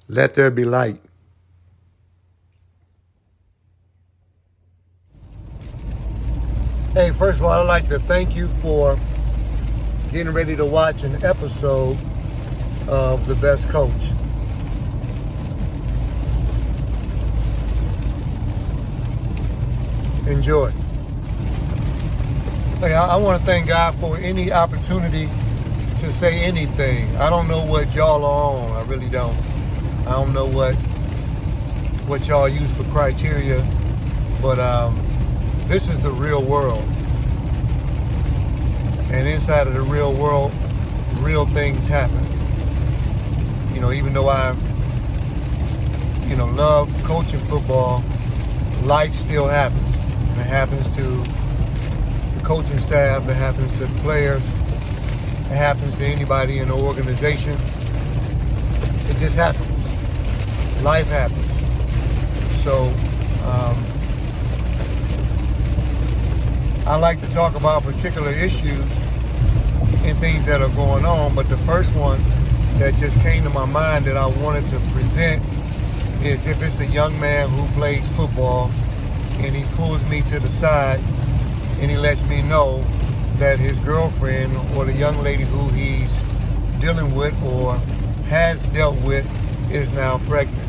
Let there be light. Hey, first of all, I'd like to thank you for getting ready to watch an episode of The Best Coach. Enjoy. Hey, I want to thank God for any opportunity to say anything. I don't know what y'all are on. I really don't. I don't know what y'all use for criteria, but this is the real world. And inside of the real world, real things happen. You know, even though I, love coaching football, life still happens. And it happens to the coaching staff, it happens to the players, it happens to anybody in the organization. It just happens. Life happens. So, I like to talk about particular issues and things that are going on, but the first one that just came to my mind that I wanted to present is if it's a young man who plays football and he pulls me to the side and he lets me know that his girlfriend or the young lady who he's dealing with or has dealt with is now pregnant.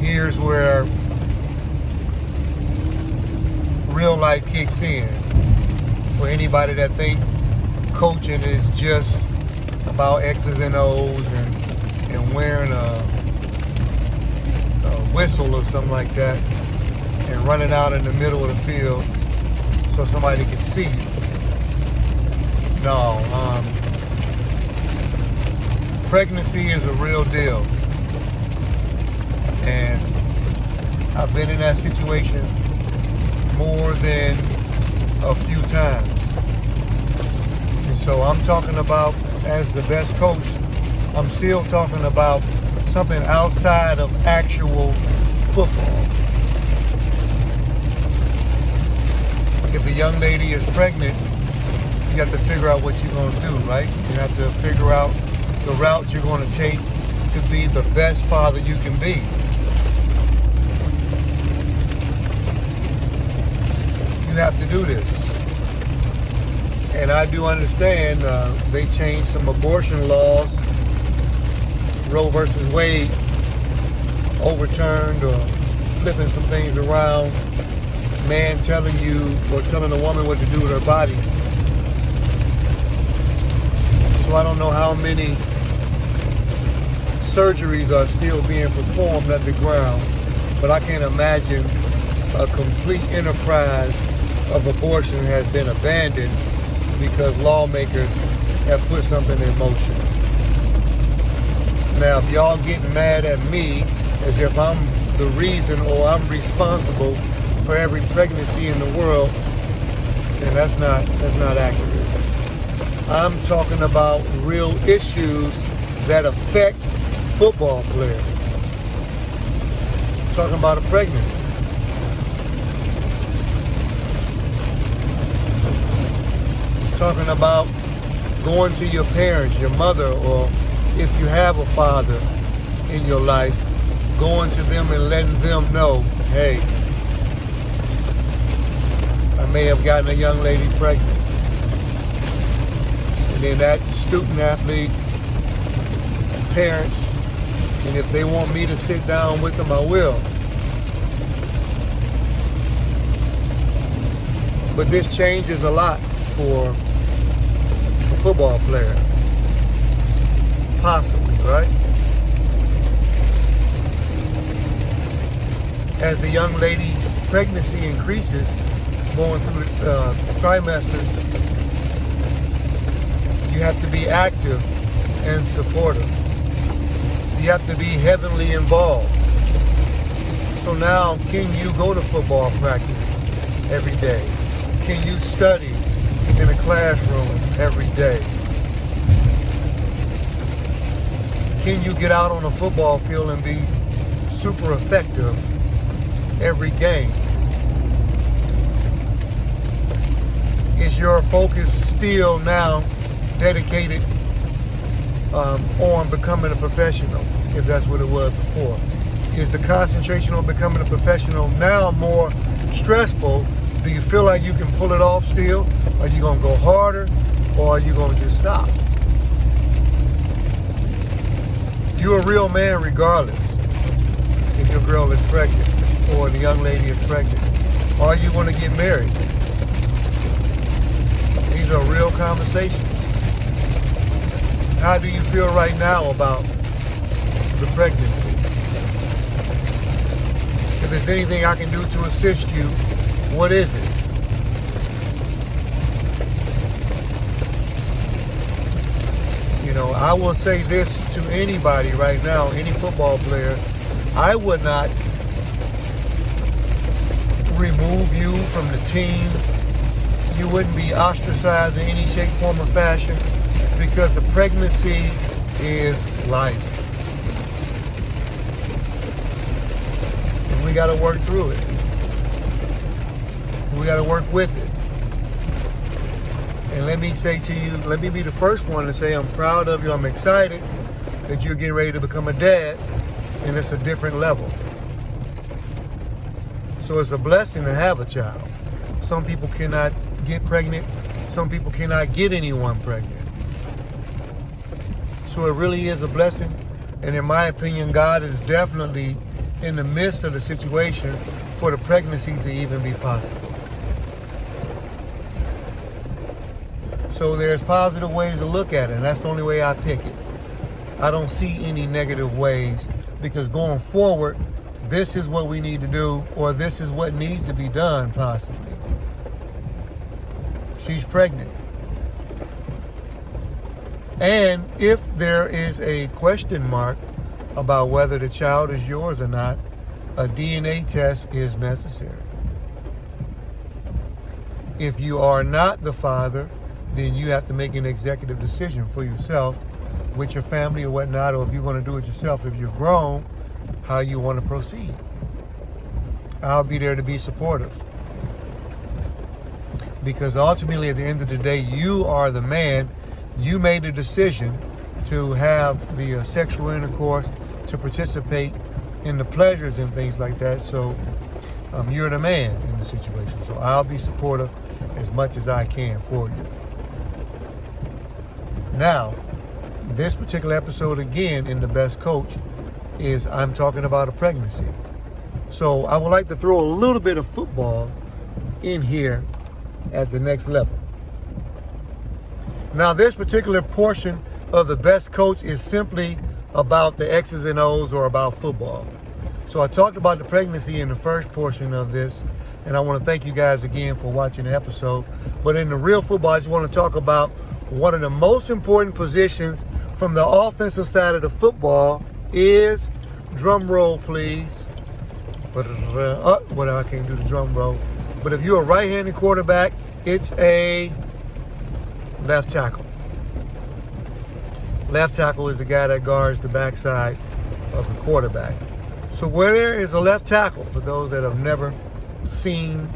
Here's where real life kicks in. For anybody that think coaching is just about X's and O's and wearing a whistle or something like that and running out in the middle of the field so somebody can see you. No, pregnancy is a real deal. And I've been in that situation more than a few times. And so I'm talking about, as the best coach, I'm still talking about something outside of actual football. If a young lady is pregnant, you have to figure out what you're going to do, right? You have to figure out the route you're going to take to be the best father you can be. You have to do this. And I do understand they changed some abortion laws. Roe versus Wade overturned or flipping some things around. Man telling you or telling a woman what to do with her body. So I don't know how many surgeries are still being performed underground, but I can't imagine a complete enterprise of abortion has been abandoned because lawmakers have put something in motion. Now, if y'all getting mad at me as if I'm the reason or I'm responsible for every pregnancy in the world, then that's not accurate. I'm talking about real issues that affect football players. I'm talking about a pregnancy. Talking about going to your parents, your mother, or if you have a father in your life, going to them and letting them know, hey, I may have gotten a young lady pregnant. And then that student athlete, parents, and if they want me to sit down with them, I will. But this changes a lot for a football player. Possibly, right? As the young lady's pregnancy increases, going through the trimesters, you have to be active and supportive. You have to be heavily involved. So now, can you go to football practice every day? Can you study in a classroom every day? Can you get out on a football field and be super effective every game? Is your focus still now dedicated on becoming a professional, if that's what it was before? Is the concentration on becoming a professional now more stressful? Do you feel like you can pull it off still? Are you going to go harder, or are you going to just stop? You're a real man regardless if your girl is pregnant or the young lady is pregnant. Are you going to get married? These are real conversations. How do you feel right now about the pregnancy? If there's anything I can do to assist you, what is it? You know, I will say this to anybody right now, any football player, I would not remove you from the team. You wouldn't be ostracized in any shape, form, or fashion, because the pregnancy is life. And we got to work through it. We got to work with it. And let me say to you, let me be the first one to say I'm proud of you. I'm excited that you're getting ready to become a dad, and it's a different level. So it's a blessing to have a child. Some people cannot get pregnant. Some people cannot get anyone pregnant. So it really is a blessing. And in my opinion, God is definitely in the midst of the situation for the pregnancy to even be possible. So there's positive ways to look at it, and that's the only way I pick it. I don't see any negative ways, because going forward, this is what we need to do, or this is what needs to be done, possibly. She's pregnant. And if there is a question mark about whether the child is yours or not, a DNA test is necessary. If you are not the father, then you have to make an executive decision for yourself with your family or whatnot, or if you're going to do it yourself, if you're grown, how you want to proceed. I'll be there to be supportive. Because ultimately, at the end of the day, you are the man. You made a decision to have the sexual intercourse, to participate in the pleasures and things like that. So you're the man in the situation. So I'll be supportive as much as I can for you. Now, this particular episode, again, in The Best Coach, is I'm talking about a pregnancy. So I would like to throw a little bit of football in here at the next level. Now, this particular portion of The Best Coach is simply about the X's and O's, or about football. So I talked about the pregnancy in the first portion of this, and I want to thank you guys again for watching the episode. But in the real football, I just want to talk about one of the most important positions from the offensive side of the football is, drum roll please, well, I can't do the drum roll, but if you're a right-handed quarterback, it's a left tackle. Left tackle is the guy that guards the backside of the quarterback. So where there is a left tackle, for those that have never seen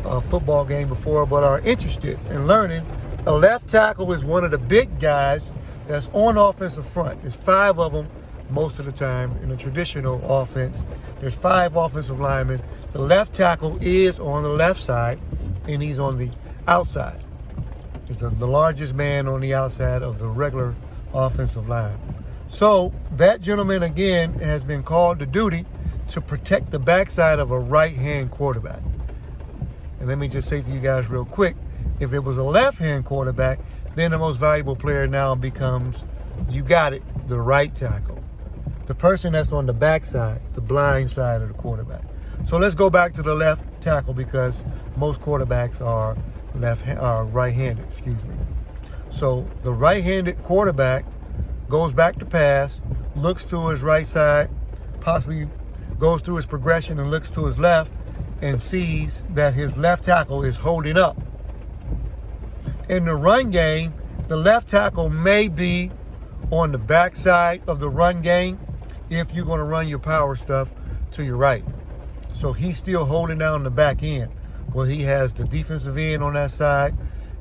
a football game before but are interested in learning, a left tackle is one of the big guys that's on offensive front. There's 5 of them most of the time in a traditional offense. There's 5 offensive linemen. The left tackle is on the left side, and he's on the outside. He's the largest man on the outside of the regular offensive line. So that gentleman, again, has been called to duty to protect the backside of a right-hand quarterback. And let me just say to you guys real quick, if it was a left-hand quarterback, then the most valuable player now becomes, you got it, the right tackle. The person that's on the backside, the blind side of the quarterback. So let's go back to the left tackle, because most quarterbacks are right-handed, So the right-handed quarterback goes back to pass, looks to his right side, possibly goes through his progression and looks to his left, and sees that his left tackle is holding up. In the run game, the left tackle may be on the backside of the run game if you're going to run your power stuff to your right. So he's still holding down the back end, where he has the defensive end on that side.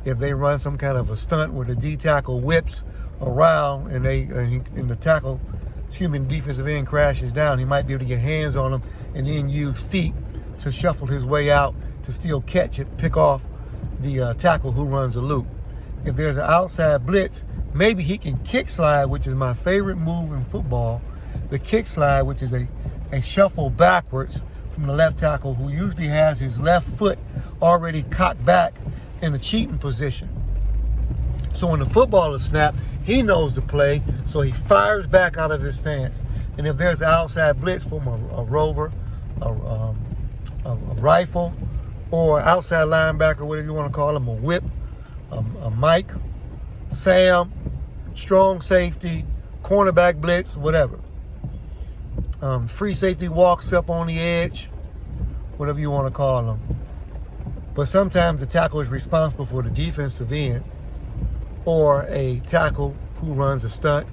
if they run some kind of a stunt where the D tackle whips around and the tackle, defensive end crashes down, he might be able to get hands on him and then use feet to shuffle his way out to still catch it, pick off the tackle who runs a loop. If there's an outside blitz, maybe he can kick slide, which is my favorite move in football. The kick slide, which is a shuffle backwards from the left tackle, who usually has his left foot already cocked back in a cheating position. So when the football is snapped, he knows the play, so he fires back out of his stance. And if there's an outside blitz from a rover, a rifle, or outside linebacker, whatever you want to call him, a whip, a Mike, Sam, strong safety, cornerback blitz, whatever. Free safety walks up on the edge, whatever you want to call them. But sometimes the tackle is responsible for the defensive end, or a tackle who runs a stunt,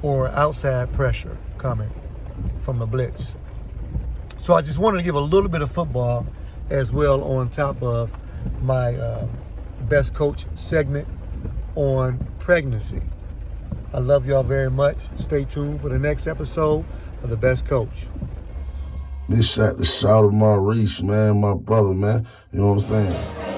or outside pressure coming from a blitz. So I just wanted to give a little bit of football as well on top of my Best Coach segment on pregnancy. I love y'all very much. Stay tuned for the next episode of The Best Coach. This shot the shout of Maurice, man, my brother, man. You know what I'm saying?